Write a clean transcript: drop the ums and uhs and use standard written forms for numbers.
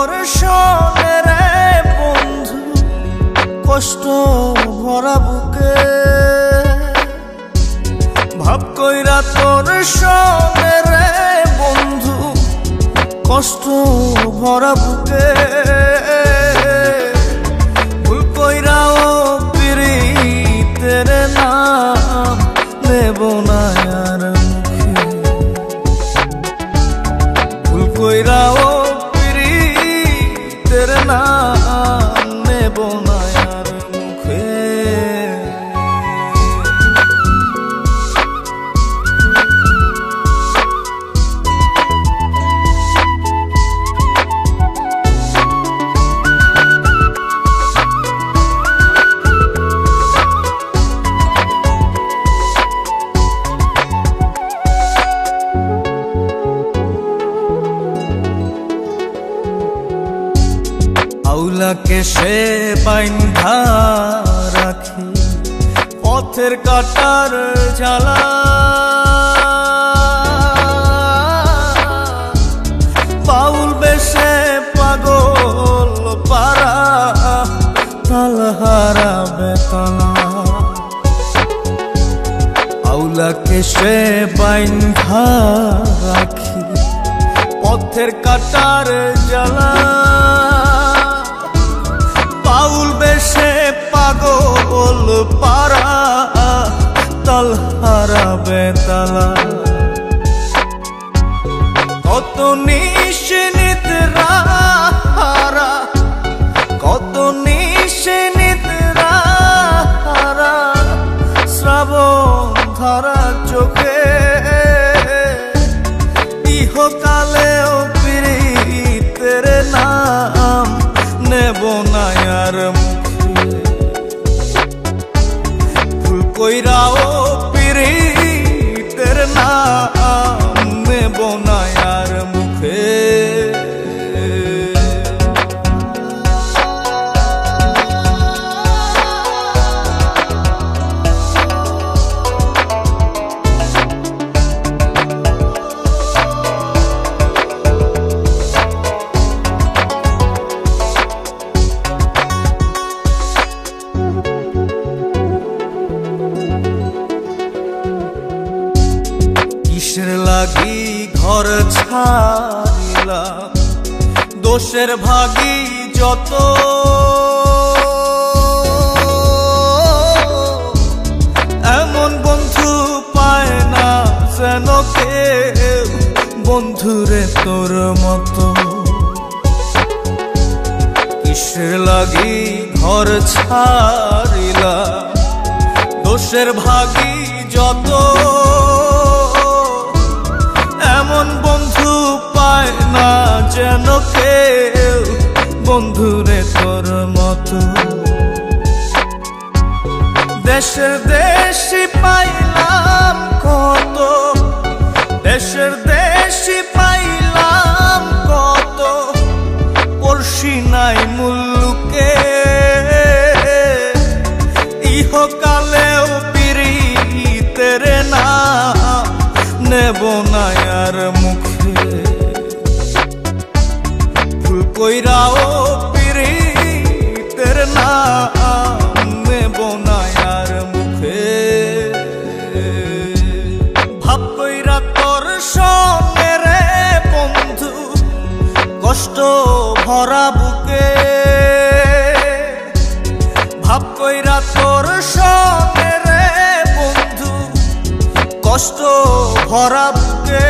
তোর সনে রে বন্ধু, কষ্ট ভরা বুকে ভাব কইরা তোর সনে রে বন্ধু, কষ্ট ভরা বুকে ভুল কইরাও পিরিতের নাম নেব না আর মুখে, ভুল কইরাও পিরিতের নাম নেব না আর মুখে। আউলাকে সে বাইন্ধা রাখি পথের কাটার জ্বালা, বাউল বেশে পাগল পারা তাল হারাবে তালা। আউলাকে সে বাইন্ধা রাখি পথের কাটার জ্বালা, বাউল বেশে পাগল পারা তাল হারাবে তালা। কত নিশিনিদ্রা হারা, কত নিশিনিদ্রা হারা শ্রাবণ ধারা চোখে, ইহকালেও পিরিতের নাম নেব না আর মুখে, ভুল কইরাও পিরিতের নাম নেব না আর মুখে। কিসের লাগি ঘর ছাড়িলাম, দোষের ভাগী যত, এমন বন্ধু পায় না যেন কেউ বন্ধুরে তোর মতো। কিসের লাগি ঘর ছাড়িলাম, দোষের ভাগী যত, এমন বন্ধু পায় না যেন কেউ বন্ধুরে তোর মতো। দেশের দেশি পাইলাম কত, দেশের দেশি পাইলাম কত, পড়শি নাই মুল্লুকে, ইহকালেও পিরিতের নাম নেব না আর মুখে, ভুল কইরাও পিরিতের নাম নেব না আর মুখে। ভাব কইরা তোর সঙ্গে রে বন্ধু, কষ্ট ভরা বুকে ভাব কইরা তোর সঙ্গে রে বন্ধু, কষ্ট ভরা বুকে